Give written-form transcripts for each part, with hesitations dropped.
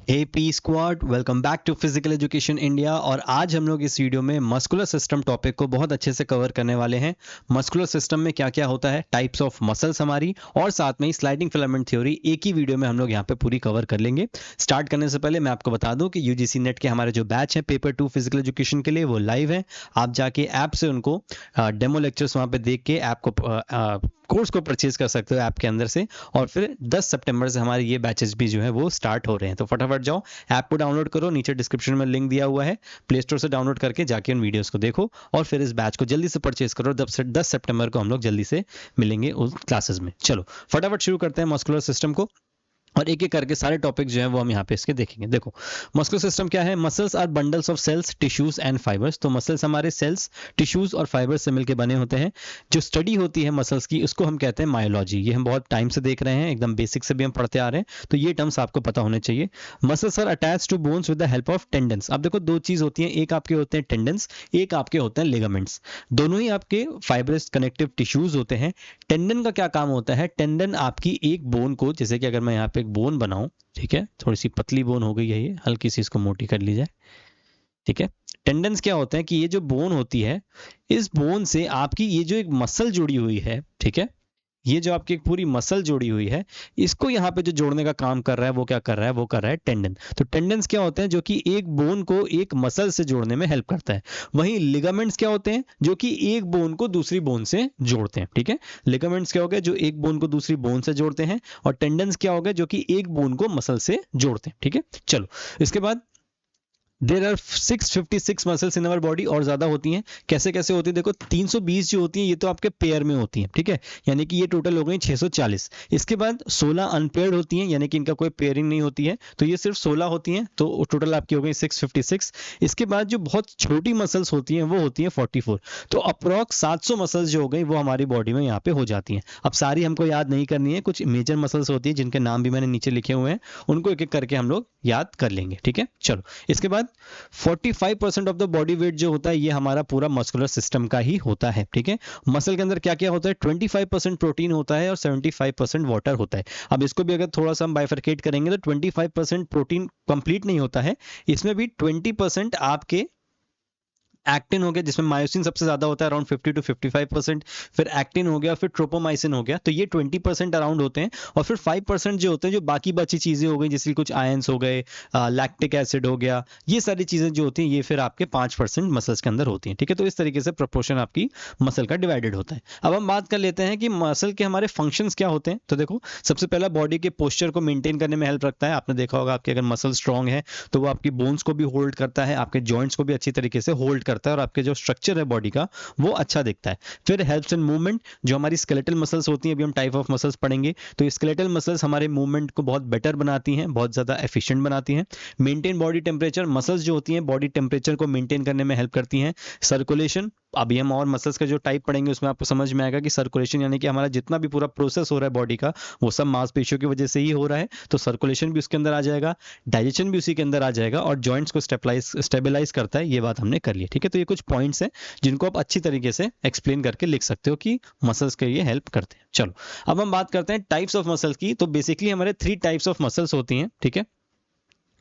AP squad, welcome back to physical education India. और आज हम लोग इस वीडियो में मस्कुलर सिस्टम टॉपिक को बहुत अच्छे से कवर करने वाले हैं। मस्कुलर सिस्टम में क्या क्या होता है, टाइप्स ऑफ मसल्स हमारी, और साथ में ही स्लाइडिंग फिलामेंट थ्योरी एक ही वीडियो में हम लोग यहाँ पे पूरी कवर कर लेंगे। स्टार्ट करने से पहले मैं आपको बता दूं कि UGC नेट के हमारे जो बैच है पेपर 2 फिजिकल एजुकेशन के लिए, वो लाइव है। आप जाके ऐप से उनको डेमो लेक्चर्स वहाँ पे देख के ऐप को कोर्स को परचेज कर सकते हो ऐप के अंदर से। और फिर 10 सितंबर से हमारे ये बैचेस भी जो है वो स्टार्ट हो रहे हैं। तो फटाफट जाओ, ऐप को डाउनलोड करो, नीचे डिस्क्रिप्शन में लिंक दिया हुआ है, प्ले स्टोर से डाउनलोड करके जाके उन वीडियोस को देखो और फिर इस बैच को जल्दी से परचेज करो। 10 सितंबर को हम लोग जल्दी से मिलेंगे उस क्लासेस में। चलो फटाफट शुरू करते हैं मस्कुलर सिस्टम को, और एक एक करके सारे टॉपिक जो है वो हम यहाँ पे इसके देखेंगे। देखो, मस्कुलर सिस्टम क्या है। Muscles are bundles of cells, tissues and fibres. तो मसल्स हमारे सेल्स, टिश्यूज और फाइबर्स से मिलकर बने होते हैं। जो स्टडी होती है मसल्स की, उसको हम कहते हैं मायोलॉजी। ये हम बहुत टाइम से देख रहे हैं, एकदम बेसिक से भी हम पढ़ते आ रहे हैं, तो ये टर्म्स आपको पता होने चाहिए। Muscles are attach to bones with the help of tendons. अब देखो, दो चीज होती है, एक आपके होते हैं टेंडन्स, एक आपके होते हैं लिगामेंट्स। दोनों ही आपके फाइबरस कनेक्टिव टिश्यूज होते हैं। टेंडन का क्या काम होता है, टेंडन आपकी एक बोन को, जैसे कि अगर मैं यहाँ पे एक बोन बनाऊं, ठीक है, थोड़ी सी पतली बोन हो गई है, ये हल्की सी इसको मोटी कर ली जाए, ठीक है। टेंडन्स क्या होते हैं कि ये जो बोन होती है, इस बोन से आपकी ये जो एक मसल जुड़ी हुई है, ठीक है, ये जो आपकी एक पूरी मसल जुड़ी हुई है, इसको यहाँ पे जो जोड़ने का काम कर रहा है वो क्या कर रहा है, वो कर रहा है टेंडन। तो टेंडन्स क्या होते हैं, जो कि एक बोन को एक मसल से जोड़ने में हेल्प करता है। वहीं लिगामेंट्स क्या होते हैं, जो कि एक बोन को दूसरी बोन से जोड़ते हैं, ठीक है। लिगामेंट्स क्या हो गए, जो एक बोन को दूसरी बोन से जोड़ते हैं, और टेंडन्स क्या हो गए, जो कि एक बोन को मसल से जोड़ते हैं, ठीक है। चलो, इसके बाद there are 656 muscles in our body, और ज्यादा होती हैं। कैसे कैसे होती है, देखो 320 जो होती हैं ये तो आपके पेयर में होती हैं, ठीक है, यानी कि ये टोटल हो गई 640। इसके बाद 16 अनपेयर्ड होती हैं, यानी कि इनका कोई पेयरिंग नहीं होती है, तो ये सिर्फ 16 होती हैं, तो टोटल आपकी हो गई 656। इसके बाद जो बहुत छोटी मसल्स होती हैं वो होती हैं 44। तो अप्रॉक्स 700 मसल्स जो हो गई वो हमारी बॉडी में यहाँ पे हो जाती हैं। अब सारी हमको याद नहीं करनी है, कुछ मेजर मसल्स होती है जिनके नाम भी मैंने नीचे लिखे हुए हैं, उनको एक एक करके हम लोग याद कर लेंगे, ठीक है। चलो, इसके बाद 45% ऑफ द बॉडी वेट जो होता है ये हमारा पूरा मस्कुलर सिस्टम का ही होता है, ठीक है। मसल के अंदर क्या क्या होता है, 25% प्रोटीन होता है और 75% वाटर होता है। अब इसको भी अगर थोड़ा सा हम बाइफरकेट करेंगे तो 25% प्रोटीन कंप्लीट नहीं होता है, इसमें भी 20% आपके एक्टिन हो गया, जिसमें मायोसिन सबसे ज्यादा होता है, अराउंड 50 to 55%। फिर एक्टिन हो गया, फिर ट्रोपोमाइसिन हो गया, तो ये 20% अराउंड होते हैं। और फिर 5% जो होते हैं, जो बाकी बची चीजें हो गई, जैसे कुछ आयंस हो गए, लैक्टिक एसिड हो गया, ये सारी चीजें जो होती हैं ये फिर आपके 5% मसल्स के अंदर होती हैं, ठीक है। तो इस तरीके से प्रोपोर्शन आपकी मसल का डिवाइडेड होता है। अब हम बात कर लेते हैं कि मसल के हमारे फंक्शंस क्या होते हैं। तो देखो, सबसे पहला बॉडी के पोस्चर को मेंटेन करने में हेल्प रखता है। आपने देखा होगा, आपके अगर मसल स्ट्रांग है तो वो आपकी बोन्स को भी होल्ड करता है, आपके जॉइंट्स को भी अच्छी तरीके से होल्ड करता है, और आपके जो स्ट्रक्चर है बॉडी का वो अच्छा दिखता है। फिर हेल्प्स इन मूवमेंट, जो हमारी स्केलेटल मसल्स होती हैं, अभी हम टाइप ऑफ मसल्स पढ़ेंगे, तो स्केलेटल मसल्स हमारे मूवमेंट को बहुत बेटर बनाती हैं, बहुत ज्यादा एफिशिएंट बनाती हैं। मेंटेन बॉडी टेम्परेचर, मसल्स जो होती हैं बॉडी टेम्परेचर को मेंटेन करने में हेल्प करती हैं। सर्कुलेशन, अभी हम और मसल्स का जो टाइप पढ़ेंगे उसमें आपको समझ में आएगा कि सर्कुलेशन यानी कि हमारा जितना भी पूरा प्रोसेस हो रहा है बॉडी का, वो सब मांसपेशियों की वजह से ही हो रहा है, तो सर्कुलेशन भी उसके अंदर आ जाएगा, डाइजेशन भी उसी के अंदर आ जाएगा, और जॉइंट्स को स्टेबलाइज करता है। ये बात हमने कर ली, ठीक है। तो ये कुछ पॉइंट्स हैं जिनको आप अच्छी तरीके से एक्सप्लेन करके लिख सकते हो कि मसल्स के लिए हेल्प करते हैं। चलो, अब हम बात करते हैं टाइप्स ऑफ मसल्स की। तो बेसिकली हमारे 3 टाइप्स ऑफ मसल्स होती हैं, ठीक है,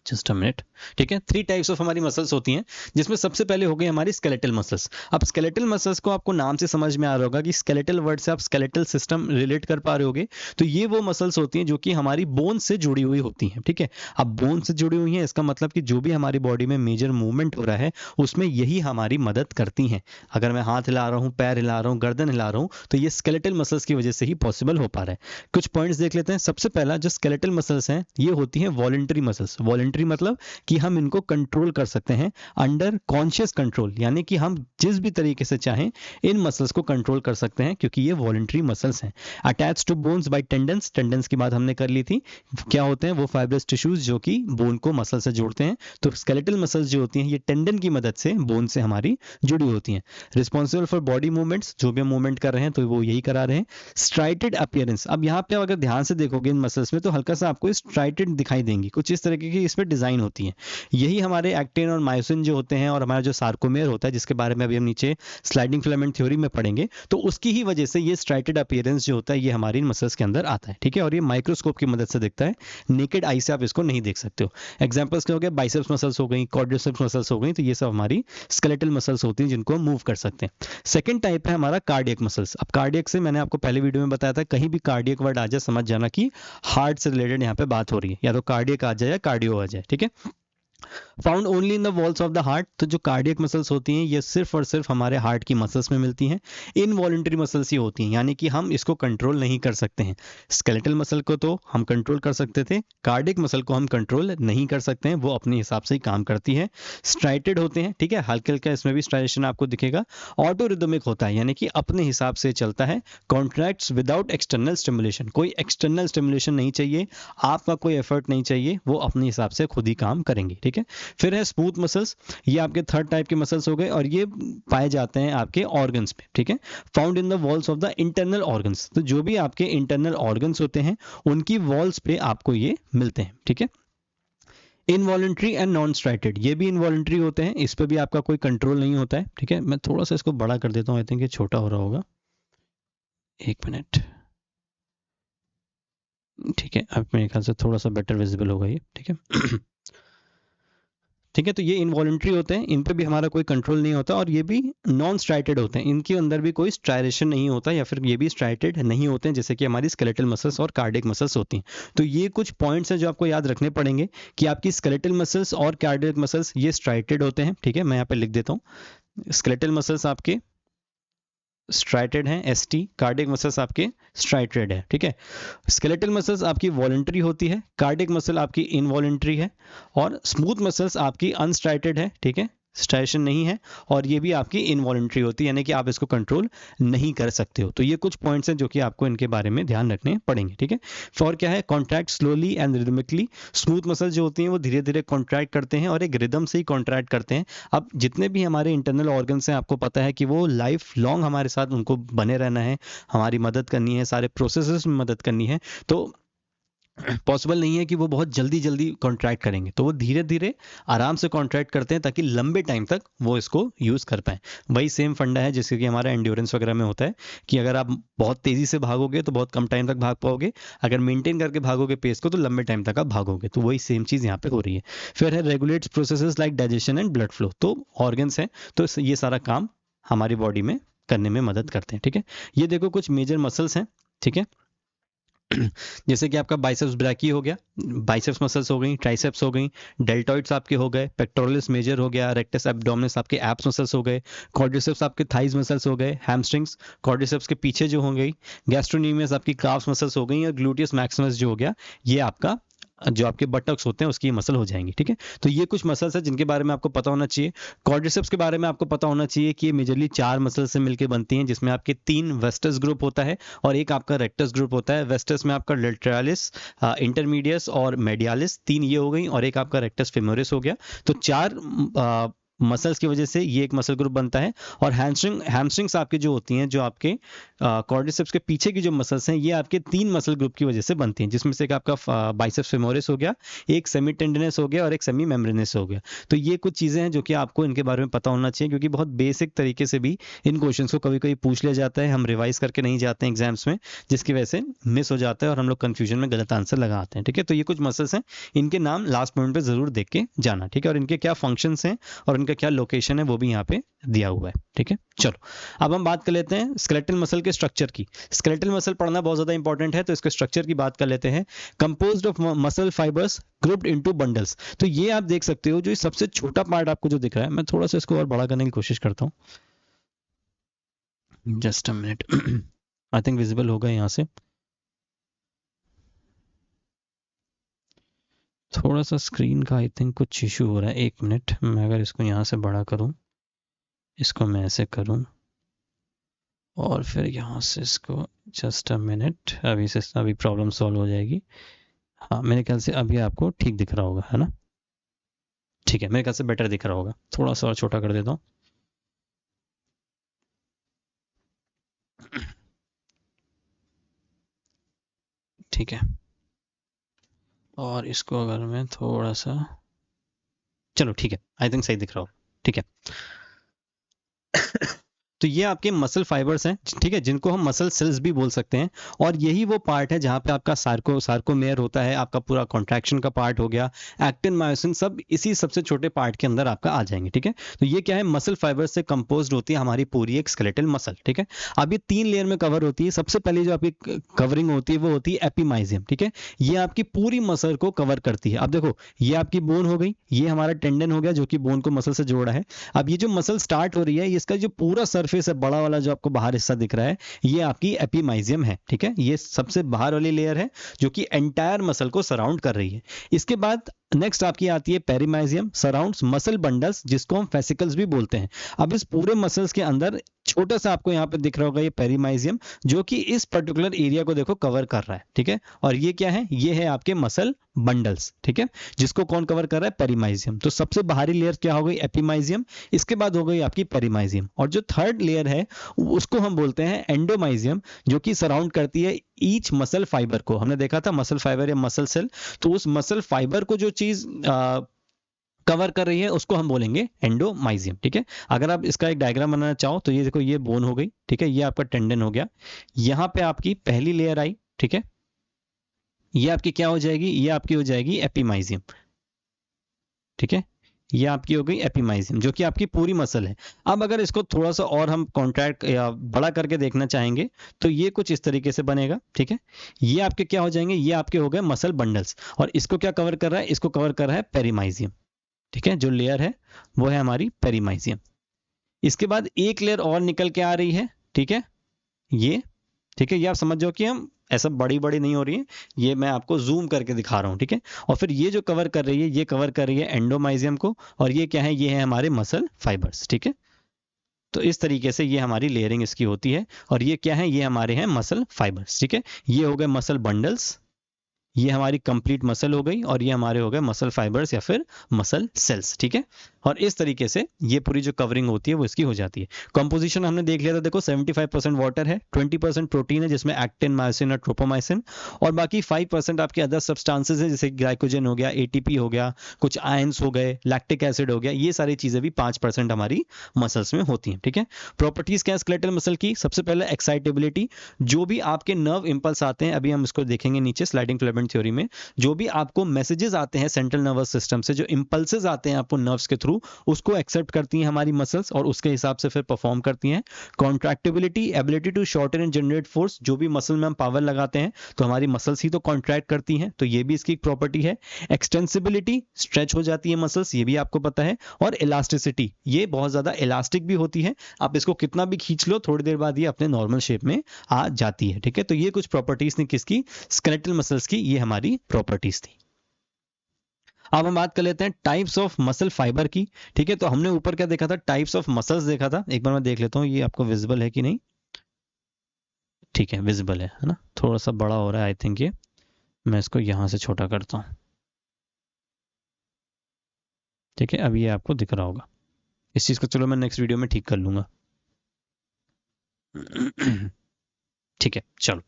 जस्ट अ मिनट, ठीक है। 3 टाइप्स ऑफ हमारी मसल्स होती हैं, जिसमें सबसे पहले हो गई हमारी स्केलेटल मसल्स। अब स्केलेटल मसल्स को आपको नाम से समझ में आ रहा होगा कि स्केलेटल वर्ड से आप स्केलेटल सिस्टम रिलेट कर पा रहे होगे। तो ये वो मसल्स होती हैं जो कि हमारी बोन से जुड़ी हुई होती हैं, ठीक है। अब बोन से जुड़ी हुई हैं, इसका मतलब कि जो भी हमारी बॉडी में मेजर मूवमेंट हो रहा है उसमें यही हमारी मदद करती हैं। अगर मैं हाथ हिला रहा हूँ, पैर हिला रहा हूँ, गर्दन हिला रहा हूँ, तो ये स्केलेटल मसल्स की वजह से ही पॉसिबल हो पा रहा है। कुछ पॉइंट्स देख लेते हैं। सबसे पहला, जो स्केलेटल मसल्स हैं ये होती हैं वॉलंटरी मसल्स। वॉलंटरी मतलब कि हम इनको कंट्रोल कर सकते हैं अंडर कॉन्शियस कंट्रोल, यानी कि हम जिस भी तरीके से चाहें इन मसल्स को कंट्रोल कर सकते हैं, क्योंकि ये वॉलंटरी मसल्स हैं। Attach to bones by tendons, tendons की बात हमने कर ली थी। क्या होते हैं वो फाइब्रस टिश्यूज जो कि बोन को मसल से जोड़ते हैं। तो स्केलेटल मसल्स जो होती हैं ये टेंडन की मदद से बोन से हमारी जुड़ी होती हैं। रिस्पॉन्सिबल फॉर बॉडी मूवमेंट्स, जो भी मूवमेंट कर रहे हैं तो वो यही करा रहे हैं। स्ट्राइटेड अपीयरेंस, अब यहाँ पे अगर ध्यान से देखोगे इन मसल्स में तो हल्का सा आपको स्ट्राइटेड दिखाई देंगी, कुछ इस तरीके की इसमें डिजाइन होती हैं। यही हमारे एक्टिन और मायोसिन जो होते हैं और हमारा जो सार्कोमेयर होता है, जिसके बारे में अभी हम नीचे स्लाइडिंग फिलामेंट थ्योरी में पढ़ेंगे, तो उसकी ही वजह से ये स्ट्राइटेड अपीयरेंस जो होता है ये हमारी मसल्स के अंदर आता है। ठीक है, और ये माइक्रोस्कोप की मदद से दिखता है, नेकेड आई से आप इसको नहीं देख सकते हो। एग्जाम्पल्स क्या हो गए, बाइसेप्स मसल्स हो गई, क्वाड्रिसेप्स मसल्स हो गई, तो ये सब हमारी स्केलेटल मसल्स होती हैं जिनको हम मूव कर सकते हैं। सेकंड टाइप है हमारा कार्डियक मसल्स। अब कार्डियक से मैंने आपको पहले वीडियो में बताया था, कहीं भी कार्डियक वर्ड आ जाए समझ जाना कि हार्ट से रिलेटेड यहाँ पे बात हो रही है, या तो कार्डियक आ जाए या कार्डियो आ जाए। ठीक है, found only in the walls of the heart. तो जो कार्डियक मसल्स होती हैं ये सिर्फ और सिर्फ हमारे हार्ट की मसल्स में मिलती हैं। इनवॉलंटरी मसल्स ही होती हैं, यानी कि हम इसको कंट्रोल नहीं कर सकते हैं। स्केलेटल मसल को तो हम कंट्रोल कर सकते थे, कार्डियक मसल को हम कंट्रोल नहीं कर सकते हैं, वो अपने हिसाब से ही काम करती है। स्ट्राइटेड होते हैं, ठीक है, हल्का हल्का इसमें भी स्ट्राइटेशन आपको दिखेगा। ऑटो रिदमिक होता है, यानी कि अपने हिसाब से चलता है। कॉन्ट्रैक्ट्स विदाउट एक्सटर्नल स्टिमुलेशन, कोई एक्सटर्नल स्टिमुलेशन नहीं चाहिए, आपका कोई एफर्ट नहीं चाहिए, वो अपने हिसाब से खुद ही काम करेंगे। ठीक है, फिर है स्मूथ मसल्स, ये आपके थर्ड टाइप के मसल्स हो गए और ये पाए जाते हैं आपके ऑर्गन्स में। ठीक है, found in the walls of the internal organs. तो जो भी आपके इंटरनल ऑर्गन्स होते हैं उनकी वॉल्स पे आपको ये मिलते हैं। ठीक है, इनवॉलंटरी एंड नॉन स्ट्राइटेड, ये भी इनवॉलंटरी होते हैं, इस पे भी आपका कोई कंट्रोल नहीं होता है। ठीक है, मैं थोड़ा सा इसको बड़ा कर देता हूँ, आई थिंक ये छोटा हो रहा होगा, एक मिनट। ठीक है, अब मेरे ख्याल से थोड़ा सा बेटर विजिबल होगा ये। ठीक है ठीक है, तो ये इनवॉलंटरी होते हैं, इन पे भी हमारा कोई कंट्रोल नहीं होता, और ये भी नॉन स्ट्राइटेड होते हैं, इनके अंदर भी कोई स्ट्राइरेशन नहीं होता, या फिर ये भी स्ट्राइटेड नहीं होते हैं, जैसे कि हमारी स्केलेटल मसल्स और कार्डियक मसल्स होती हैं। तो ये कुछ पॉइंट्स हैं जो आपको याद रखने पड़ेंगे कि आपकी स्केलेटल मसल्स और कार्डियक मसल्स ये स्ट्राइटेड होते हैं। ठीक है, मैं यहाँ पे लिख देता हूँ, स्केलेटल मसल्स आपके स्ट्राइटेड हैं, एसटी, कार्डियक मसल्स आपके स्ट्राइटेड है। ठीक है, स्केलेटल मसल्स आपकी वॉलंटरी होती है, कार्डियक मसल आपकी इनवॉलंटरी है, और स्मूथ मसल्स आपकी अनस्ट्राइटेड है। ठीक है, स्ट्राइशन नहीं है, और ये भी आपकी इनवॉलंटरी होती है, यानी कि आप इसको कंट्रोल नहीं कर सकते हो। तो ये कुछ पॉइंट्स हैं जो कि आपको इनके बारे में ध्यान रखने पड़ेंगे। ठीक है, और क्या है, contract slowly and rhythmically. Smooth muscle जो होती हैं वो धीरे धीरे कॉन्ट्रैक्ट करते हैं और एक रिदम से ही कॉन्ट्रैक्ट करते हैं। अब जितने भी हमारे इंटरनल ऑर्गन्स हैं, आपको पता है कि वो लाइफ लॉन्ग हमारे साथ उनको बने रहना है, हमारी मदद करनी है, सारे प्रोसेसेस में मदद करनी है, तो पॉसिबल नहीं है कि वो बहुत जल्दी जल्दी कॉन्ट्रैक्ट करेंगे, तो वो धीरे धीरे आराम से कॉन्ट्रैक्ट करते हैं ताकि लंबे टाइम तक वो इसको यूज़ कर पाएँ। वही सेम फंडा है जैसे कि हमारा एंड्योरेंस वगैरह में होता है कि अगर आप बहुत तेज़ी से भागोगे तो बहुत कम टाइम तक भाग पाओगे, अगर मेंटेन करके भागोगे पेस को तो लंबे टाइम तक आप भागोगे। तो वही सेम चीज़ यहाँ पे हो रही है। फिर है regulates processes like digestion and blood flow. तो ऑर्गन्स हैं, तो ये सारा काम हमारी बॉडी में करने में मदद करते हैं। ठीक है, ये देखो कुछ मेजर मसल्स हैं। ठीक है, जैसे कि आपका बाइसेप्स ब्रैकी हो गया, बाइसेप्स मसल्स हो गई, ट्राइसेप्स हो गई, डेल्टॉइड्स आपके हो गए, पेक्टोरलिस मेजर हो गया, रेक्टस एब्डोमिनस आपके एब्स मसल्स हो गए, क्वाड्रिसेप्स आपके थाइज मसल्स हो गए, हैमस्ट्रिंग्स क्वाड्रिसेप्स के पीछे जो हो गई, गैस्ट्रोनीमियस आपकी काफ्स मसल्स हो गई, और ग्लूटियस मैक्सिमस जो हो गया, ये आपका जो आपके बटक्स होते हैं उसकी मसल हो जाएंगी। ठीक है, तो ये कुछ मसल्स है जिनके बारे में आपको पता होना चाहिए। क्वाड्रिसेप्स के बारे में आपको पता होना चाहिए कि ये मेजरली 4 मसल से मिलकर बनती हैं, जिसमें आपके 3 वेस्टस ग्रुप होता है और एक आपका रेक्टस ग्रुप होता है। वेस्टस में आपका लेटरालिस, इंटरमीडियस और मेडियालिस, 3 ये हो गई, और एक आपका रेक्टस फेमोरिस हो गया। तो 4 मसल्स की वजह से ये एक मसल ग्रुप बनता है। और हैमस्ट्रिंग्स आपके जो होती हैं, जो आपके क्वाड्रिसेप्स के पीछे की जो मसल्स हैं, ये आपके 3 मसल ग्रुप की वजह से बनती हैं, जिसमें से एक आपका बाइसेप्स फेमोरिस हो गया, एक सेमी टेंडिनस हो गया, और एक सेमी मेम्ब्रेनस हो गया। तो ये कुछ चीज़ें हैं जो कि आपको इनके बारे में पता होना चाहिए, क्योंकि बहुत बेसिक तरीके से भी इन क्वेश्चंस को कभी कभी पूछ लिया जाता है, हम रिवाइज करके नहीं जाते हैं एग्जाम्स में, जिसकी वजह से मिस हो जाता है और हम लोग कंफ्यूजन में गलत आंसर लगाते हैं। ठीक है, तो ये कुछ मसल्स हैं, इनके नाम लास्ट पॉइंट पे जरूर देख के जाना। ठीक है, और इनके क्या फंक्शंस हैं और इनका क्या लोकेशन है वो भी यहाँ पे दिया हुआ है। ठीक है, चलो अब हम बात कर लेते हैं स्केलेटल मसल के स्ट्रक्चर की। स्केलेटल मसल पढ़ना बहुत ज्यादा इंपॉर्टेंट है, तो इसके स्ट्रक्चर की बात कर लेते हैं। Composed of muscle fibres grouped into bundles. तो ये आप देख सकते हो, जो सबसे छोटा पार्ट आपको जो दिख रहा है, मैं थोड़ा सा इसको और बड़ा करने की कोशिश करता हूँ, just a minute. I think visible होगा यहाँ से। थोड़ा सा स्क्रीन का आई थिंक कुछ इशू हो रहा है, एक मिनट। मैं अगर इसको यहाँ से बड़ा करूँ, इसको मैं ऐसे करूँ, और फिर यहाँ से इसको, जस्ट अ मिनट, अभी प्रॉब्लम सॉल्व हो जाएगी। हाँ, मेरे ख्याल से अभी आपको ठीक दिख रहा होगा, है ना? ठीक है, मेरे ख्याल से बेटर दिख रहा होगा। थोड़ा सा और छोटा कर देता हूँ। ठीक है, और इसको अगर मैं थोड़ा सा चलो ठीक है, आई थिंक सही दिख रहा हो, ठीक है। तो ये आपके मसल फाइबर्स हैं, ठीक है, जिनको हम मसल सेल्स भी बोल सकते हैं। और यही वो पार्ट है जहाँ पे आपका सार्कोमेयर होता है, आपका पूरा कॉन्ट्रैक्शन का पार्ट हो गया, एक्टिन मायोसिन, सब इसी सबसे छोटे पार्ट के अंदर आपका आ जाएंगे, ठीक है। तो ये क्या है, मसल फाइबर्स से कंपोज्ड होती है हमारी पूरी एक स्केलेटल मसल, ठीक है। अब ये 3 लेयर में कवर होती है। सबसे पहले जो आपकी कवरिंग होती है वो होती है एपिमाइजियम, ठीक है। ये आपकी पूरी मसल को कवर करती है। अब देखो, ये आपकी बोन हो गई, ये हमारा टेंडन हो गया जो कि बोन को मसल से जोड़ा है। अब ये जो मसल स्टार्ट हो रही है, इसका जो पूरा सरफेस है, बड़ा वाला जो आपको बाहर हिस्सा दिख रहा है, ये आपकी एपिमाइजियम है, ठीक है। ये सबसे बाहर वाली लेयर है जो कि एंटायर मसल को सराउंड कर रही है। इसके बाद नेक्स्ट आपकी आती है पेरीमाइजियम, सराउंड्स मसल बंडल्स, जिसको हम फेसिकल्स भी बोलते हैं। अब इस पूरे मसल्स के अंदर छोटा सा आपको यहाँ पे दिख रहा होगा ये पेरीमाइजियम, जो कि इस पर्टिकुलर एरिया को देखो कवर कर रहा है, ठीक है। और ये क्या है, ये है आपके मसल बंडल्स, ठीक है, जिसको कौन कवर कर रहा है, पेरीमाइजियम। तो सबसे बाहरी लेयर क्या हो गई, एपिमाइजियम, इसके बाद हो गई आपकी पेरीमाइजियम। और जो थर्ड लेयर है उसको हम बोलते हैं एंडोमाइजियम, जो कि सराउंड करती है ईच मसल फाइबर को। हमने देखा था मसल फाइबर या मसल सेल, तो उस मसल फाइबर को जो चीज कवर कर रही है उसको हम बोलेंगे एंडोमाइजियम, ठीक है। अगर आप इसका एक डायग्राम बनाना चाहो तो ये देखो, ये बोन हो गई, ठीक है, ये आपका टेंडन हो गया, यहाँ पे आपकी पहली लेयर आई, ठीक है, ये आपकी क्या हो जाएगी, ये आपकी हो जाएगी एपिमाइजियम, ठीक है। ये आपकी हो गई एपिमाइजियम, जो कि आपकी पूरी मसल है। अब अगर इसको थोड़ा सा और हम कॉन्ट्रैक्ट या बड़ा करके देखना चाहेंगे तो ये कुछ इस तरीके से बनेगा, ठीक है। ये आपके क्या हो जाएंगे, ये आपके हो गए मसल बंडल्स। और इसको क्या कवर कर रहा है, इसको कवर कर रहा है पेरीमाइजियम, ठीक है। जो लेयर है वो है हमारी पेरीमाइजियम। इसके बाद एक लेयर और निकल के आ रही है, ठीक है, ये, ठीक है। ये आप समझ जाओ कि हम ऐसा बड़ी बड़ी नहीं हो रही है, ये मैं आपको जूम करके दिखा रहा हूँ, ठीक है। और फिर ये जो कवर कर रही है, ये कवर कर रही है एंडोमाइजियम को, और ये क्या है, ये है हमारे मसल फाइबर्स, ठीक है। तो इस तरीके से ये हमारी लेयरिंग इसकी होती है। और ये क्या है, ये हमारे हैं मसल फाइबर्स, ठीक है। ये हो गए मसल बंडल्स, ये हमारी कंप्लीट मसल हो गई, और ये हमारे हो गए मसल फाइबर्स या फिर मसल सेल्स, ठीक है। और इस तरीके से ये पूरी जो कवरिंग होती है वो इसकी हो जाती है। कंपोजिशन हमने देख लिया था, देखो 75% वाटर है, 20% प्रोटीन है जिसमें एक्टिन, मायोसिन और ट्रोपोमाइसिन, और बाकी 5% आपके अदर सब्सटेंसेस हैं, जैसे ग्लाइकोजन हो गया, एटीपी हो गया, कुछ आयंस हो गए, लैक्टिक एसिड हो गया, ये सारी चीजें भी 5% हमारी मसल्स में होती हैं, ठीक है। प्रॉपर्टीज क्या है स्केलेटल मसल की, सबसे पहले एक्साइटेबिलिटी, जो भी आपके नर्व इंपल्स आते हैं, अभी हम इसको देखेंगे नीचे स्लाइडिंग फिलामेंट थ्योरी में, जो भी आपको मैसेजेस आते हैं सेंट्रल नर्वस सिस्टम से, जो इंपल्सेस आते हैं आपको नर्व्स के थ्रू, उसको एक्सेप्ट करती हैं हमारी मसल्स और उसके हिसाब से फिर परफॉर्म करती हैं। Contractibility, ability to shorten and generate force, जो भी मसल में हम पावर लगाते हैं तो हमारी मसल्स ही तो कॉन्ट्रैक्ट करती हैं, तो ये भी इसकी एक प्रॉपर्टी है। एक्सटेंसिबिलिटी, स्ट्रेच हो जाती है मसल्स, ये भी आपको पता है। और इलास्टिसिटी, ये बहुत ज्यादा इलास्टिक भी होती है, आप इसको कितना भी खींच लो थोड़ी देर बाद ये अपने नॉर्मल शेप में आ जाती है, ठीक है। तो ये कुछ प्रॉपर्टीज थी किसकी, स्केलेटल मसल्स की, ये हमारी प्रॉपर्टीज थी। अब हम बात कर लेते हैं टाइप्स ऑफ मसल फाइबर की, ठीक है। तो हमने ऊपर क्या देखा था, टाइप्स ऑफ मसल्स देखा था, एक बार मैं देख लेता हूँ ये आपको विजिबल है कि नहीं, ठीक है, विजिबल है ना, थोड़ा सा बड़ा हो रहा है आई थिंक ये, मैं इसको यहाँ से छोटा करता हूँ, ठीक है। अब ये आपको दिख रहा होगा, इस चीज़ को चलो मैं नेक्स्ट वीडियो में ठीक कर लूंगा, ठीक है, चलो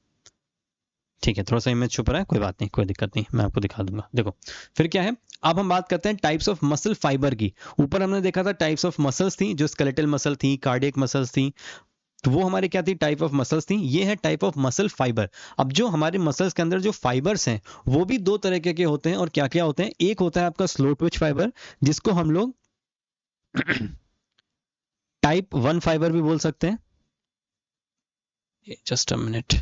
ठीक है, थोड़ा सा इमेज छुप रहा है, कोई बात नहीं, कोई दिक्कत नहीं, मैं आपको दिखा दूंगा। देखो फिर क्या है, अब हम बात करते हैं टाइप्स ऑफ मसल फाइबर की। ऊपर हमने देखा था टाइप्स ऑफ मसल्स थी, जो स्केलेटल मसल थी, कार्डियक मसल्स थी, तो वो हमारी क्या थी, टाइप ऑफ मसल्स थी। ये है टाइप ऑफ मसल फाइबर। अब जो हमारे मसल्स के अंदर जो फाइबर्स हैं वो भी दो तरह के होते हैं, और क्या क्या होते हैं, एक होता है आपका स्लो ट्विच फाइबर, जिसको हम लोग टाइप 1 फाइबर भी बोल सकते हैं। जस्ट अ मिनट,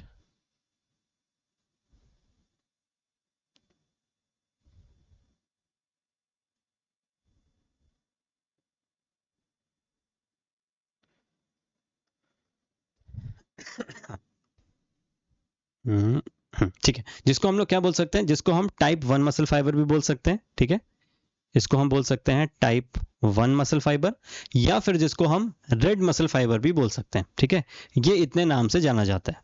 ठीक है, जिसको हम लोग क्या बोल सकते हैं, जिसको हम टाइप 1 मसल फाइबर भी बोल सकते हैं, ठीक है। इसको हम बोल सकते हैं टाइप 1 मसल फाइबर, या फिर जिसको हम रेड मसल फाइबर भी बोल सकते हैं, ठीक है। ये इतने नाम से जाना जाता है,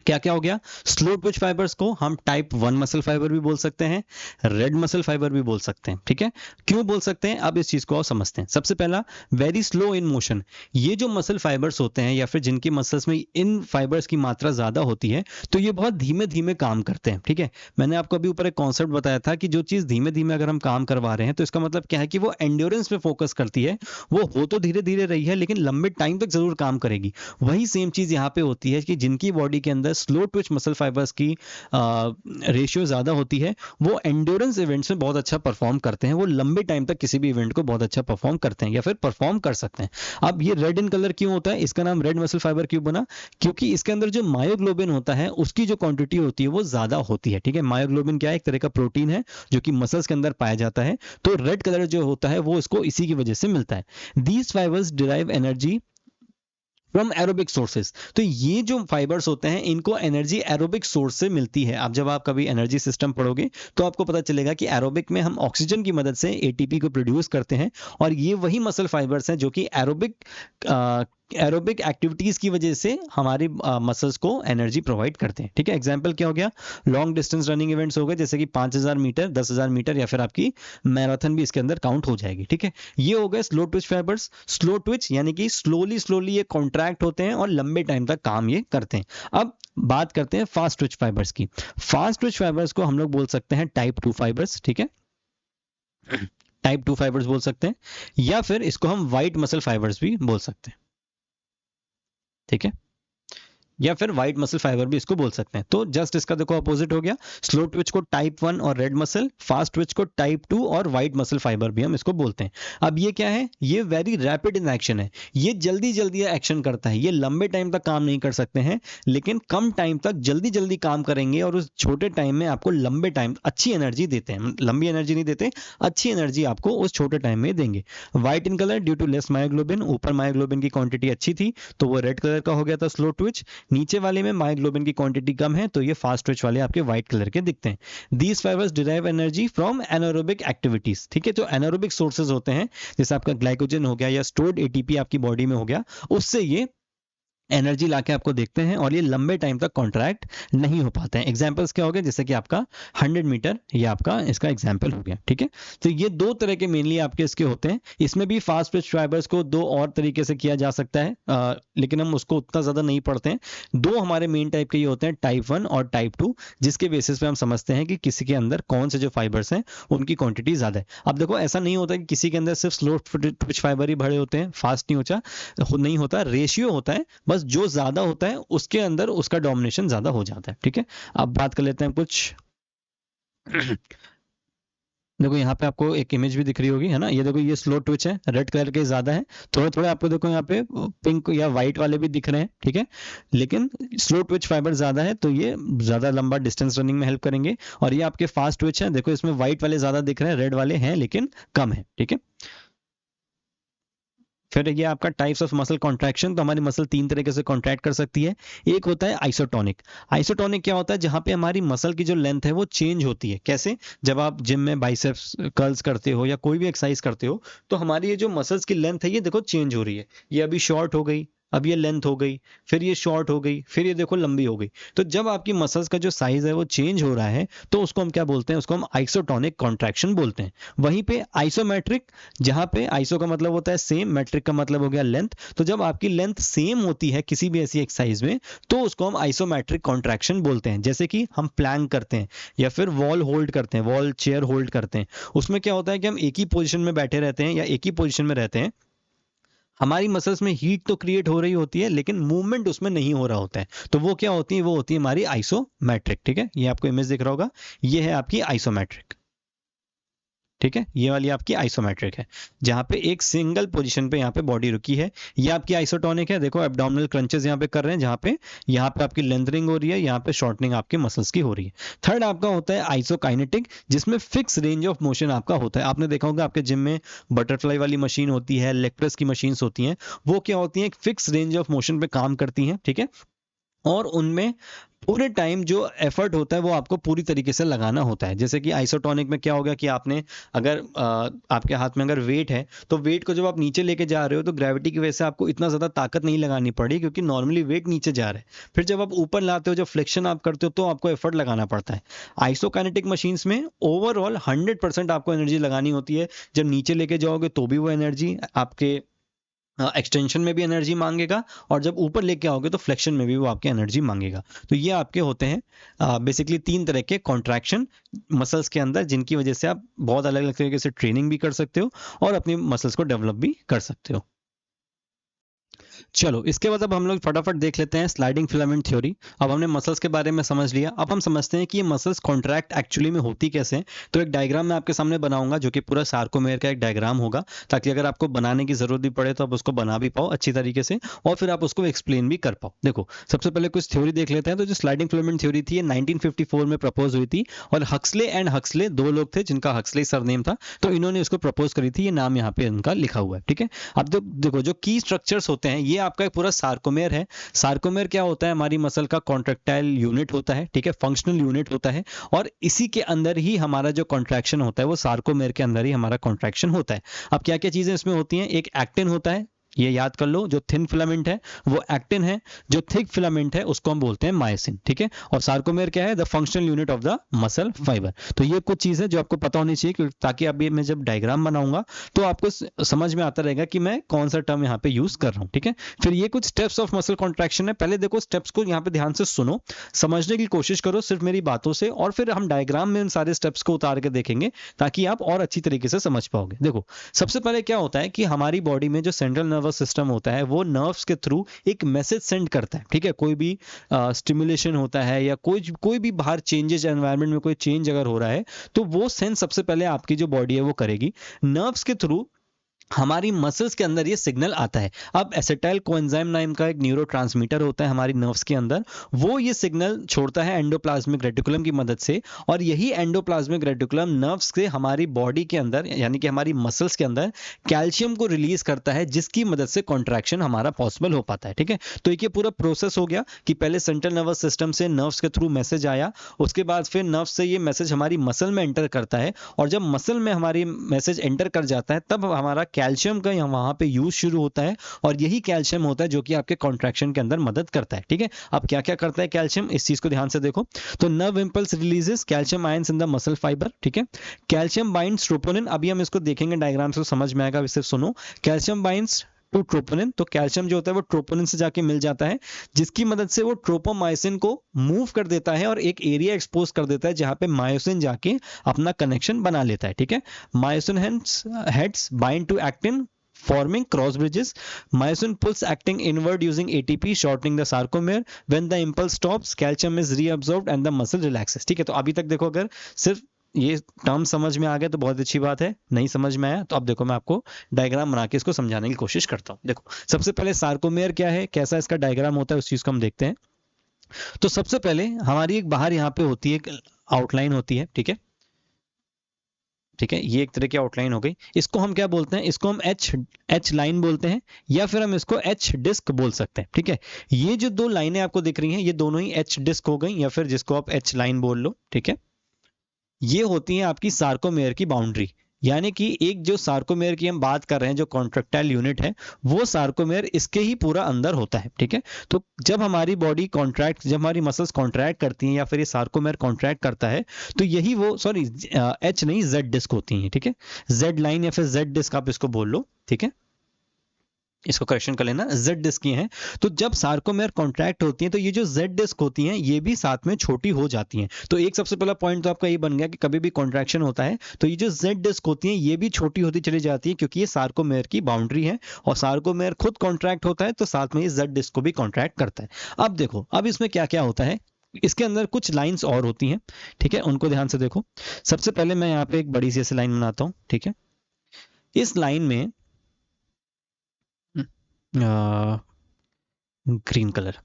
क्या क्या हो गया, स्लो ट्विच फाइबर्स को हम टाइप 1 मसल फाइबर भी बोल सकते हैं, रेड मसल फाइबर भी बोल सकते हैं, ठीक है। क्यों बोल सकते हैं, अब इस चीज को और समझते हैं। सबसे पहला, वेरी स्लो इन मोशन। ये जो मसल फाइबर्स होते हैं या फिर जिनकी मसल्स में इन फाइबर्स की मात्रा ज्यादा होती है, तो ये बहुत धीमे धीमे काम करते हैं, ठीक है। मैंने आपको अभी ऊपर एक कॉन्सेप्ट बताया था कि जो चीज धीमे धीमे अगर हम काम करवा रहे हैं तो इसका मतलब क्या है कि वो एंड्योरेंस पे फोकस करती है, वो हो तो धीरे धीरे रही है लेकिन लंबे टाइम तक जरूर काम करेगी। वही सेम चीज यहाँ पे होती है कि जिनकी बॉडी के अंदर स्लो ट्विच मसल फाइबर्स की रेशियो ज्यादा होती है, वो एंड्योरेंस इवेंट्स में बहुत अच्छा परफॉर्म करते हैं, वो लंबे टाइम तक किसी भी इवेंट को बहुत अच्छा परफॉर्म करते हैं या फिर परफॉर्म कर सकते हैं। अब ये रेड इन कलर क्यों होता है, इसका नाम रेड मसल फाइबर क्यों बना, क्योंकि इसके अंदर जो मायोग्लोबिन होता है उसकी जो क्वांटिटी होती है वो ज्यादा होती है, ठीक है। मायोग्लोबिन क्या है, एक तरह का प्रोटीन है जो कि मसल्स के अंदर पाया जाता है, तो रेड कलर जो होता है वो इसको इसी की वजह से मिलता है। These fibres derive energy from aerobic sources. तो ये जो फाइबर्स होते हैं इनको एनर्जी एरोबिक सोर्स से मिलती है। अब जब आप कभी एनर्जी सिस्टम पढ़ोगे तो आपको पता चलेगा कि एरोबिक में हम ऑक्सीजन की मदद से एटीपी को प्रोड्यूस करते हैं, और ये वही मसल फाइबर्स हैं जो कि एरोबिक एक्टिविटीज की वजह से हमारी मसल्स को एनर्जी प्रोवाइड करते हैं, ठीक है। एग्जांपल क्या हो गया, लॉन्ग डिस्टेंस रनिंग इवेंट्स हो गए, जैसे कि 5000 मीटर, 10,000 मीटर या फिर आपकी मैराथन भी इसके अंदर काउंट हो जाएगी, ठीक है। ये हो गए slow Twitch fibres. Slow Twitch यानी कि स्लोली स्लोली ये कॉन्ट्रैक्ट होते हैं और लंबे टाइम तक काम ये करते हैं। अब बात करते हैं फास्ट ट्विच फाइबर्स की। फास्ट ट्विच फाइबर्स को हम लोग बोल सकते हैं टाइप 2 फाइबर्स, ठीक है। टाइप 2 फाइबर्स बोल सकते हैं, या फिर इसको हम व्हाइट मसल फाइबर्स भी बोल सकते हैं, ठीक है, या फिर व्हाइट मसल फाइबर भी इसको बोल सकते हैं। तो जस्ट इसका देखो अपोजिट हो गया, स्लो ट्विच को टाइप 1 और रेड मसल, फास्ट ट्विच को टाइप 2 और व्हाइट मसल फाइबर भी हम इसको बोलते हैं। अब ये क्या है, ये वेरी रैपिड इन एक्शन है, ये जल्दी जल्दी एक्शन करता है, ये लंबे टाइम तक काम नहीं कर सकते हैं लेकिन कम टाइम तक जल्दी जल्दी काम करेंगे और उस छोटे टाइम में आपको लंबे टाइम अच्छी एनर्जी देते हैं। लंबी एनर्जी नहीं देते, अच्छी एनर्जी आपको उस छोटे टाइम में देंगे। White in colour due to less myoglobin, ऊपर मायोग्लोबिन की क्वांटिटी अच्छी थी तो वो रेड कलर का हो गया था स्लो ट्विच, नीचे वाले में मायोग्लोबिन की क्वांटिटी कम है तो ये फास्ट ट्विच वाले आपके व्हाइट कलर के दिखते हैं। These fibres derive energy from anaerobic activities, ठीक है। जो एनारोबिक सोर्सेज होते हैं, जैसे आपका ग्लाइकोजन हो गया या स्टोर्ड एटीपी आपकी बॉडी में हो गया, उससे ये एनर्जी लाके आपको देखते हैं और ये लंबे टाइम तक कॉन्ट्रैक्ट नहीं हो पाते हैं। एग्जांपल्स क्या हो गए, जैसे कि आपका 100 मीटर, ये आपका इसका एग्जांपल हो गया, ठीक है। तो ये दो तरह के मेनली आपके इसके होते हैं। इसमें भी फास्ट ट्विच फाइबर्स को दो और तरीके से किया जा सकता है, लेकिन हम उसको उतना ज्यादा नहीं पढ़ते हैं। दो हमारे मेन टाइप के ये होते हैं, टाइप 1 और टाइप 2, जिसके बेसिस पे हम समझते हैं कि किसी के अंदर कौन से जो फाइबर्स हैं उनकी क्वांटिटी ज्यादा है। अब देखो ऐसा नहीं होता कि किसी के अंदर सिर्फ स्लो ट्विच फाइबर ही भरे होते हैं, फास्ट नहीं होता, रेशियो होता है, बस जो ज्यादा होता है उसके अंदर उसका डोमिनेशन ज्यादा हो जाता है, ठीक है। अब बात कर लेते हैं कुछ देखो यहाँ पे आपको एक इमेज भी दिख रही होगी, है ना। ये देखो, ये स्लो ट्विच है, रेड कलर के ज्यादा है, थोड़े थोड़े आपको देखो यहाँ पे पिंक या व्हाइट वाले भी दिख रहे हैं, ठीक है। लेकिन स्लो ट्विच फाइबर ज्यादा है तो ये ज्यादा लंबा डिस्टेंस रनिंग में हेल्प करेंगे। और ये आपके फास्ट ट्विच है, देखो इसमें व्हाइट वाले ज्यादा दिख रहे हैं, रेड वाले हैं लेकिन कम है, ठीक है। फिर ये आपका टाइप्स ऑफ मसल कॉन्ट्रैक्शन, तो हमारी मसल तीन तरीके से कॉन्ट्रैक्ट कर सकती है। एक होता है आइसोटोनिक। आइसोटोनिक क्या होता है, जहां पे हमारी मसल की जो लेंथ है वो चेंज होती है। कैसे, जब आप जिम में बाइसेप्स कर्ल्स करते हो या कोई भी एक्सरसाइज करते हो तो हमारी ये जो मसल्स की लेंथ है ये देखो चेंज हो रही है। ये अभी शॉर्ट हो गई, अब ये लेंथ हो गई, फिर ये शॉर्ट हो गई, फिर ये देखो लंबी हो गई। तो जब आपकी मसल्स का जो साइज है वो चेंज हो रहा है तो उसको हम क्या बोलते हैं, उसको हम आइसोटोनिक कॉन्ट्रैक्शन बोलते हैं। वहीं पे आइसोमेट्रिक, जहां पे आइसो का मतलब होता है सेम, मेट्रिक का मतलब हो गया लेंथ, तो जब आपकी लेंथ सेम होती है किसी भी ऐसी एक्सरसाइज में तो उसको हम आइसोमेट्रिक कॉन्ट्रैक्शन बोलते हैं। जैसे कि हम प्लैंक करते हैं या फिर वॉल होल्ड करते हैं, वॉल चेयर होल्ड करते हैं, उसमें क्या होता है कि हम एक ही पोजिशन में बैठे रहते हैं या एक ही पोजिशन में रहते हैं, हमारी मसल्स में हीट तो क्रिएट हो रही होती है लेकिन मूवमेंट उसमें नहीं हो रहा होता है, तो वो क्या होती है, वो होती है हमारी आइसोमेट्रिक, ठीक है। ये आपको इमेज दिख रहा होगा, ये है आपकी आइसोमेट्रिक, ठीक है। ये वाली आपकी आइसोमेट्रिक है जहां पे एक सिंगल पोजीशन पे यहाँ पे बॉडी रुकी है। ये आपकी आइसोटोनिक है, देखो एब्डोमिनल क्रंचेस यहाँ पे कर रहे हैं, जहां पे यहाँ पे आपकी लेंथनिंग हो रही है, यहाँ पे शॉर्टनिंग आपके मसल्स की हो रही है। थर्ड आपका होता है आइसोकाइनेटिक, जिसमें फिक्स रेंज ऑफ मोशन आपका होता है। आपने देखा होगा आपके जिम में बटरफ्लाई वाली मशीन होती है, लेग प्रेस की मशीन होती हैं, वो क्या होती है, एक फिक्स रेंज ऑफ मोशन पे काम करती हैं, ठीक है। और उनमें पूरे टाइम जो एफर्ट होता है वो आपको पूरी तरीके से लगाना होता है। जैसे कि आइसोटोनिक में क्या होगा कि आपने अगर आपके हाथ में अगर वेट है तो वेट को जब आप नीचे लेके जा रहे हो तो ग्रेविटी की वजह से आपको इतना ज़्यादा ताकत नहीं लगानी पड़ी, क्योंकि नॉर्मली वेट नीचे जा रहा है। फिर जब आप ऊपर लाते हो, जब फ्लेक्शन आप करते हो, तो आपको एफर्ट लगाना पड़ता है। आइसोकाइनेटिक मशीन्स में ओवरऑल 100% आपको एनर्जी लगानी होती है। जब नीचे लेके जाओगे तो भी वो एनर्जी आपके एक्सटेंशन में भी एनर्जी मांगेगा, और जब ऊपर लेके आओगे तो फ्लेक्शन में भी वो आपके एनर्जी मांगेगा। तो ये आपके होते हैं बेसिकली 3 तरह के कॉन्ट्रैक्शन मसल्स के अंदर, जिनकी वजह से आप बहुत अलग अलग तरीके से ट्रेनिंग भी कर सकते हो और अपनी मसल्स को डेवलप भी कर सकते हो। चलो इसके बाद अब हम लोग फटाफट देख लेते हैं स्लाइडिंग फिलामेंट थ्योरी। अब हमने मसल्स के बारे में समझ लिया, अब हम समझते हैं कि ये मसल्स कॉन्ट्रैक्ट एक्चुअली में होती कैसे हैं। तो एक डायग्राम मैं आपके सामने बनाऊंगा जो कि पूरा सार्कोमेयर का एक डायग्राम होगा, ताकि अगर आपको बनाने की जरूरत भी पड़े तो आप उसको बना भी पाओ अच्छी तरीके से, और फिर आप उसको एक्सप्लेन भी कर पाओ। देखो सबसे पहले कुछ थ्योरी देख लेते हैं। तो जो स्लाइडिंग फिलामेंट थ्योरी थी, ये 1954 में प्रपोज हुई थी, और हक्सले एंड हक्सले दो लोग थे जिनका हक्सले सरनेम था, तो इन्होंने इसको प्रपोज करी थी। ये नाम यहाँ पे इनका लिखा हुआ है, ठीक है। अब देखो जो की स्ट्रक्चर्स होते हैं, ये आपका पूरा सार्कोमेयर है। सार्कोमेयर क्या होता है? हमारी मसल का कॉन्ट्रैक्टाइल यूनिट होता है, ठीक है, फंक्शनल यूनिट होता है, और इसी के अंदर ही हमारा जो कॉन्ट्रैक्शन होता है वो सार्कोमेयर के अंदर ही हमारा कॉन्ट्रैक्शन होता है। अब क्या क्या चीजें इसमें होती हैं? एक एक्टिन होता है, ये याद कर लो, जो थिन फिलामेंट है वो एक्टिन है, जो थिक फिलामेंट है उसको हम बोलते हैं मायोसिन, ठीक है। और सार्कोमेयर क्या है? The functional unit of the muscle fibre. तो ये कुछ चीज है जो आपको पता होनी चाहिए, ताकि अभी मैं जब डायग्राम बनाऊंगा तो आपको समझ में आता रहेगा कि मैं कौन सा टर्म यहाँ पे यूज कर रहा हूँ, ठीक है। फिर ये कुछ स्टेप्स ऑफ मसल कॉन्ट्रैक्शन है। पहले देखो स्टेप्स को यहाँ पे ध्यान से सुनो, समझने की कोशिश करो सिर्फ मेरी बातों से, और फिर हम डायग्राम में उन सारे स्टेप्स को उतार के देखेंगे ताकि आप और अच्छी तरीके से समझ पाओगे। देखो सबसे पहले क्या होता है कि हमारी बॉडी में जो सेंट्रल नर्वस सिस्टम होता है वो नर्व्स के थ्रू एक मैसेज सेंड करता है, ठीक है। कोई भी स्टिमुलेशन होता है या कोई भी बाहर चेंजेस, एनवायरनमेंट में कोई चेंज अगर हो रहा है, तो वो सेंस सबसे पहले आपकी जो बॉडी है वो करेगी। नर्व्स के थ्रू हमारी मसल्स के अंदर ये सिग्नल आता है। अब एसिटाइल कोएंजाइम नाम का एक न्यूरोट्रांसमीटर होता है हमारी नर्व्स के अंदर, वो ये सिग्नल छोड़ता है एंडोप्लाज्मिक रेटिकुलम की मदद से, और यही एंडोप्लाज्मिक रेटिकुलम नर्व्स से हमारी बॉडी के अंदर, यानी कि हमारी मसल्स के अंदर कैल्शियम को रिलीज करता है, जिसकी मदद से कॉन्ट्रैक्शन हमारा पॉसिबल हो पाता है, ठीक है। तो ये पूरा प्रोसेस हो गया कि पहले सेंट्रल नर्वस सिस्टम से नर्व्स के थ्रू मैसेज आया, उसके बाद फिर नर्व्स से ये मैसेज हमारी मसल में एंटर करता है, और जब मसल में हमारी मैसेज एंटर कर जाता है तब हमारा कैल्शियम का वहां पे यूज शुरू होता है, और यही कैल्शियम होता है जो कि आपके कॉन्ट्रैक्शन के अंदर मदद करता है, ठीक है। अब क्या क्या करता है कैल्शियम, इस चीज को ध्यान से देखो। तो nerve impulse releases calcium ions in the muscle fibre, ठीक है। कैल्शियम बाइंड्स ट्रोपोनिन, अभी हम इसको देखेंगे डायग्राम से समझ में आएगा, सिर्फ सुनो। कैल्शियम बाइंड्स टू ट्रोपोनिन, तो कैल्शियम जो होता है वो ट्रोपोनिन से जाके मिल जाता है, जिसकी मदद से वो ट्रोपोमायोसिन को मूव कर देता है और एक एरिया एक्सपोज कर देता है जहां पे मायोसिन जाके अपना कनेक्शन बना लेता है, ठीक है। Myosin heads bind to actin forming cross bridges. Myosin pulls acting inward using ATP, shortening the sarcomere. When the impulse stops, calcium is reabsorbed and the muscle relaxes. ठीक है, तो अभी तक देखो, अगर सिर्फ ये टर्म समझ में आ गया तो बहुत अच्छी बात है, नहीं समझ में आया तो अब देखो मैं आपको डायग्राम बना के इसको समझाने की कोशिश करता हूँ। देखो सबसे पहले सार्कोमेयर क्या है, कैसा इसका डायग्राम होता है, उस चीज को हम देखते हैं। तो सबसे पहले हमारी एक बाहर यहाँ पे होती है, आउटलाइन होती है, ठीक है, ठीक है। ये एक तरह की आउटलाइन हो गई, इसको हम क्या बोलते हैं? इसको हम एच लाइन बोलते हैं, या फिर हम इसको एच डिस्क बोल सकते हैं, ठीक है। ये जो दो लाइनें आपको दिख रही हैं ये दोनों ही एच डिस्क हो गई, या फिर जिसको आप एच लाइन बोल लो, ठीक है। ये होती है आपकी सार्कोमेयर की बाउंड्री, यानी कि एक जो सार्कोमेयर की हम बात कर रहे हैं, जो कॉन्ट्रैक्टाइल यूनिट है, वो सार्कोमेयर इसके ही पूरा अंदर होता है, ठीक है। तो जब हमारी बॉडी कॉन्ट्रैक्ट, जब हमारी मसल्स कॉन्ट्रैक्ट करती हैं या फिर ये सार्कोमेयर कॉन्ट्रैक्ट करता है, तो यही वो, सॉरी एच नहीं, जेड डिस्क होती है, ठीक है। जेड लाइन या फिर जेड डिस्क आप इसको बोल लो, ठीक है, इसको करेक्शन कर लेना, जेड डिस्क की हैं। तो जब सार्कोमेयर कॉन्ट्रैक्ट होती हैं तो ये जो जेड डिस्क होती हैं ये भी साथ में छोटी हो जाती हैं। तो एक सबसे पहला पॉइंट तो आपका ये बन गया कि कभी भी कॉन्ट्रैक्शन होता है तो ये जो जेड डिस्क होती हैं ये भी छोटी होती चली जाती है, क्योंकि ये सार्कोमेयर की बाउंड्री है, और सार्कोमेयर खुद कॉन्ट्रैक्ट होता है तो साथ में ये जेड डिस्क को भी कॉन्ट्रैक्ट करता है। अब देखो, अब इसमें क्या क्या होता है, इसके अंदर कुछ लाइंस और होती हैं, ठीक है, उनको ध्यान से देखो। सबसे पहले मैं यहाँ पे एक बड़ी सी ऐसी लाइन बनाता हूँ, ठीक है। इस लाइन में ग्रीन कलर,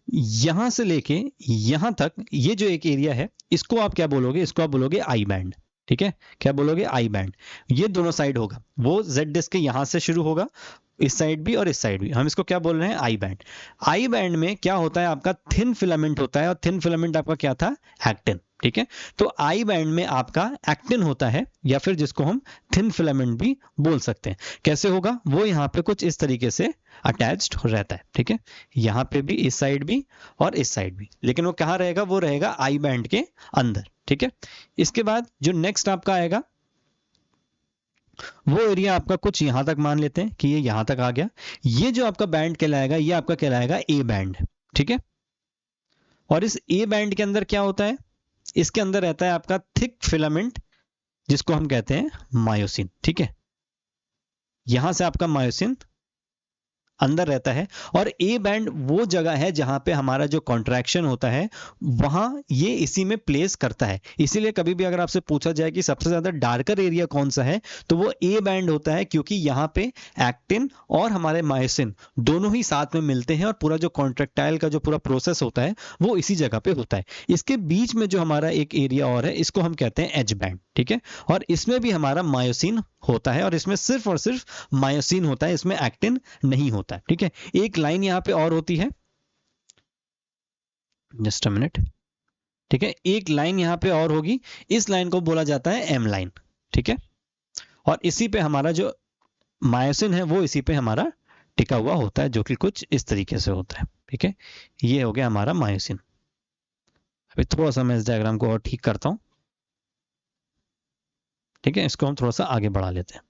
यहां से लेके यहां तक ये जो एक एरिया है, इसको आप क्या बोलोगे? इसको आप बोलोगे आई बैंड, ठीक है। क्या बोलोगे? I band. ये दोनों साइड होगा, वो जेड डिस्क के यहां से शुरू होगा, इस साइड भी और इस साइड भी। हम इसको क्या बोल रहे हैं, आई बैंड। आई बैंड में क्या होता है, आपका थिन फिलामेंट होता है, और थिन फिलामेंट आपका क्या था, एक्टिन। ठीक है, तो आई बैंड में आपका एक्टिन होता है, या फिर जिसको हम थिन फिलामेंट भी बोल सकते हैं। कैसे होगा, वो यहाँ पे कुछ इस तरीके से अटैच्ड रहता है। ठीक है, यहाँ पे भी, इस साइड भी और इस साइड भी, लेकिन वो कहाँ रहेगा, वो रहेगा आई बैंड के अंदर। ठीक है, इसके बाद जो नेक्स्ट आपका आएगा वो एरिया आपका कुछ यहां तक मान लेते हैं कि ये यहां तक आ गया। ये जो आपका बैंड कहलाएगा, ये आपका कहलाएगा ए बैंड। ठीक है, और इस ए बैंड के अंदर क्या होता है, इसके अंदर रहता है आपका थिक फिलामेंट, जिसको हम कहते हैं मायोसिन। ठीक है, यहां से आपका मायोसिन अंदर रहता है, और ए बैंड वो जगह है जहां पे हमारा जो कॉन्ट्रैक्शन होता है वहां ये इसी में प्लेस करता है। इसीलिए कभी भी अगर आपसे पूछा जाए कि सबसे ज्यादा डार्कर एरिया कौन सा है, तो वो ए बैंड होता है, क्योंकि यहाँ पे एक्टिन और हमारे मायोसिन दोनों ही साथ में मिलते हैं, और पूरा जो कॉन्ट्रैक्टाइल का जो पूरा प्रोसेस होता है वो इसी जगह पे होता है। इसके बीच में जो हमारा एक एरिया और है, इसको हम कहते हैं एज बैंड। ठीक है, और इसमें भी हमारा मायोसिन होता है, और इसमें सिर्फ और सिर्फ मायोसिन होता है, इसमें एक्टिन नहीं होता है। ठीक है, एक लाइन यहां पे और होती है, जस्ट अ मिनट। ठीक है, एक लाइन यहां पे और होगी, इस लाइन को बोला जाता है एम लाइन। ठीक है, और इसी पे हमारा जो मायोसिन है वो इसी पे हमारा टिका हुआ होता है, जो कि कुछ इस तरीके से होता है। ठीक है, ये हो गया हमारा मायोसिन। अभी थोड़ा सा मैं इस डायग्राम को और ठीक करता हूं। ठीक है, इसको हम थोड़ा सा आगे बढ़ा लेते हैं,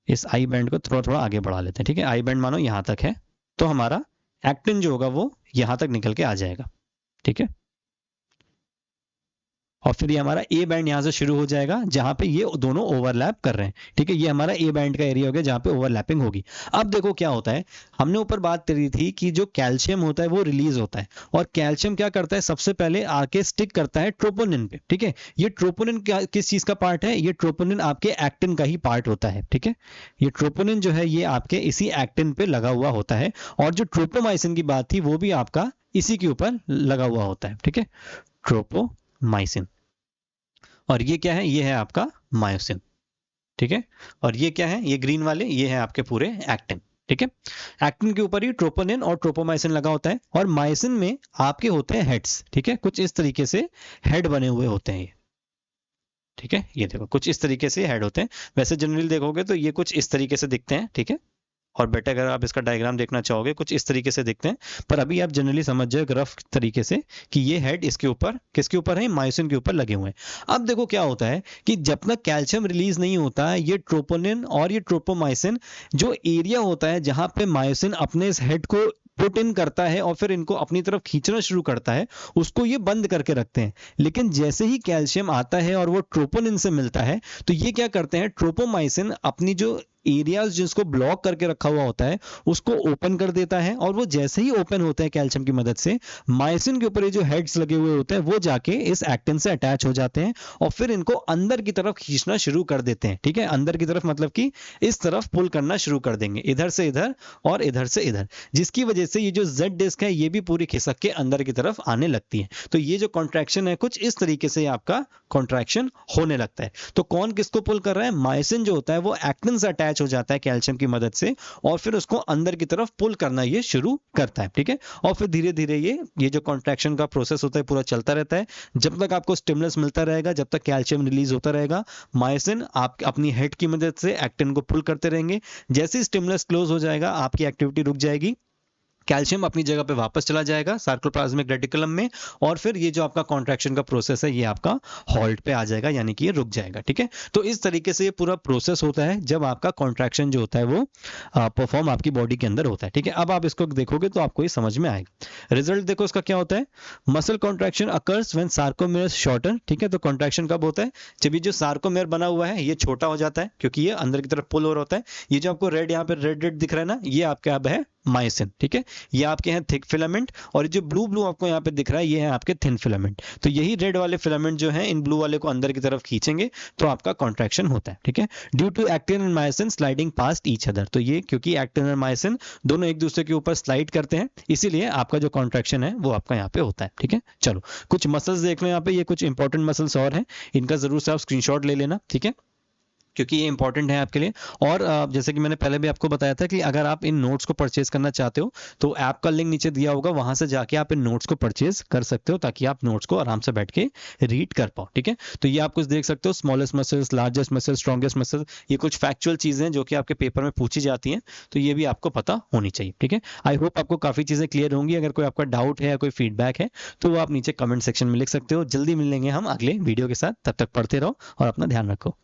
इस आई बैंड को थोड़ा थोड़ा आगे बढ़ा लेते हैं। ठीक है, आई बैंड मानो यहां तक है, तो हमारा एक्टिन जो होगा वो यहां तक निकल के आ जाएगा। ठीक है, और फिर ये हमारा ए बैंड यहां से शुरू हो जाएगा, जहां पे ये दोनों ओवरलैप कर रहे हैं। ठीक है, ये हमारा ए बैंड का एरिया हो गया जहां पे ओवरलैपिंग होगी। अब देखो क्या होता है, हमने ऊपर बात करी थी कि जो कैल्शियम होता है वो रिलीज होता है, और कैल्शियम क्या करता है, सबसे पहले आके स्टिक करता है ट्रोपोनिन पे। ठीक है, ये ट्रोपोनिन किस चीज का पार्ट है, ये ट्रोपोनिन आपके एक्टिन का ही पार्ट होता है। ठीक है, ये ट्रोपोनिन जो है ये आपके इसी एक्टिन पे लगा हुआ होता है, और जो ट्रोपोमाइसिन की बात थी वो भी आपका इसी के ऊपर लगा हुआ होता है। ठीक है, ट्रोपोमाइसिन, और ये क्या है, ये है आपका मायोसिन। ठीक है, और ये क्या है, ये ग्रीन वाले, ये है आपके पूरे एक्टिन। ठीक है, एक्टिन के ऊपर ही ट्रोपोनिन और ट्रोपोमाइसिन लगा होता है, और मायोसिन में आपके होते हैं हेड्स। ठीक है, कुछ इस तरीके से हेड बने हुए होते हैं ये। ठीक है, ये देखो कुछ इस तरीके से हेड होते हैं। वैसे जनरली देखोगे तो ये कुछ इस तरीके से दिखते हैं। ठीक है, और बेटा अगर आप इसका डायग्राम देखना चाहोगे कुछ इस तरीके से दिखते हैं, पर अभी आप जनरली समझ जाओ रफ तरीके से कि ये हेड इसके ऊपर, किसके ऊपर है, मायोसिन के ऊपर लगे हुए हैं। अब देखो क्या होता है कि जब तक कैल्शियम रिलीज नहीं होता है, ये ट्रोपोनिन और ये ट्रोपोमाइसिन जो एरिया होता है जहां पे मायोसिन अपने इस हेड को पुट इन करता है और फिर इनको अपनी तरफ खींचना शुरू करता है, उसको ये बंद करके रखते हैं। लेकिन जैसे ही कैल्शियम आता है और वो ट्रोपोनिन से मिलता है, तो ये क्या करते हैं, ट्रोपोमाइसिन अपनी जो एरियाज जिसको ब्लॉक करके रखा हुआ होता है उसको ओपन कर देता है, और वो जैसे ही ओपन होता है कैल्शियम की मदद से, मायोसिन के ऊपर ये जो हेड्स लगे हुए होते हैं वो जाके इस एक्टिन से अटैच हो जाते हैं, और फिर इनको अंदर की तरफ खींचना शुरू कर देते हैं। ठीक है, अंदर की तरफ मतलब कि इस तरफ पुल करना शुरू कर देंगे, इधर से इधर और इधर से इधर, जिसकी वजह से ये जो जेड डिस्क है ये भी पूरी खिसक के अंदर की तरफ आने लगती है। तो ये जो कॉन्ट्रैक्शन है कुछ इस तरीके से आपका कॉन्ट्रैक्शन होने लगता है। तो कौन किसको पुल कर रहा है, मायोसिन जो होता है वो एक्टिन से अटैच हो जाता है कैल्शियम की मदद से, और फिर उसको अंदर की तरफ पुल करना ये शुरू करता है। ठीक है, और फिर धीरे धीरे ये जो कॉन्ट्रैक्शन का प्रोसेस होता है पूरा चलता रहता है, जब तक आपको स्टिमुलस मिलता रहेगा, जब तक कैल्शियम रिलीज होता रहेगा, मायोसिन आप अपनी हेड की मदद से एक्टिन को पुल करते रहेंगे। जैसे ही स्टिमुलस क्लोज हो जाएगा आपकी एक्टिविटी रुक जाएगी, कैल्शियम अपनी जगह पे वापस चला जाएगा सार्कोप्लाज्मिक रेटिकुलम में, और फिर ये जो आपका कॉन्ट्रैक्शन का प्रोसेस है ये आपका हॉल्ट पे आ जाएगा, यानी कि ये रुक जाएगा। ठीक है, तो इस तरीके से ये पूरा प्रोसेस होता है जब आपका कॉन्ट्रैक्शन जो होता है वो परफॉर्म आपकी बॉडी के अंदर होता है। ठीक है, अब आप इसको देखोगे तो आपको ये समझ में आएगा। रिजल्ट देखो इसका क्या होता है, muscle contraction occurs when sarcomere shorten. ठीक है, तो कॉन्ट्रैक्शन कब होता है, जब ये जो सार्कोमेयर बना हुआ है ये छोटा हो जाता है, क्योंकि ये अंदर की तरफ पुल हो रहा होता है। ये जो आपको रेड यहाँ पे रेड दिख रहा है ना, ये आपका अब है मायोसिन। ठीक है, ये आपके हैं थिक फिलामेंट, और जो ब्लू ब्लू आपको यहाँ पे दिख रहा है ये है आपके थिन फिलामेंट। तो यही रेड वाले फिलामेंट जो है इन ब्लू वाले को अंदर की तरफ खींचेंगे तो आपका कॉन्ट्रैक्शन होता है। ठीक है, due to actin and myosin sliding past each other, तो ये क्योंकि एक्टिन और मायोसिन दोनों एक दूसरे के ऊपर स्लाइड करते हैं, इसीलिए आपका जो कॉन्ट्रैक्शन है वो आपका यहाँ पे होता है। ठीक है, चलो कुछ मसल्स देख लो यहाँ पे, ये कुछ इंपॉर्टेंट मसल्स और हैं, इनका जरूर से आप स्क्रीनशॉट ले लेना। ठीक है, क्योंकि ये इंपॉर्टेंट है आपके लिए। और जैसे कि मैंने पहले भी आपको बताया था कि अगर आप इन नोट्स को परचेज करना चाहते हो तो ऐप का लिंक नीचे दिया होगा, वहां से जाके आप इन नोट्स को परचेज कर सकते हो ताकि आप नोट्स को आराम से बैठ के रीड कर पाओ। ठीक है, तो ये आप कुछ देख सकते हो, smallest muscles, largest muscles, strongest muscles, ये कुछ फैक्चुअल चीजें हैं जो कि आपके पेपर में पूछी जाती हैं, तो ये भी आपको पता होनी चाहिए। ठीक है, आई होप आपको काफी चीजें क्लियर होंगी। अगर कोई आपका डाउट है या कोई फीडबैक है तो वो आप नीचे कमेंट सेक्शन में लिख सकते हो। जल्दी मिलेंगे हम अगले वीडियो के साथ, तब तक पढ़ते रहो और अपना ध्यान रखो।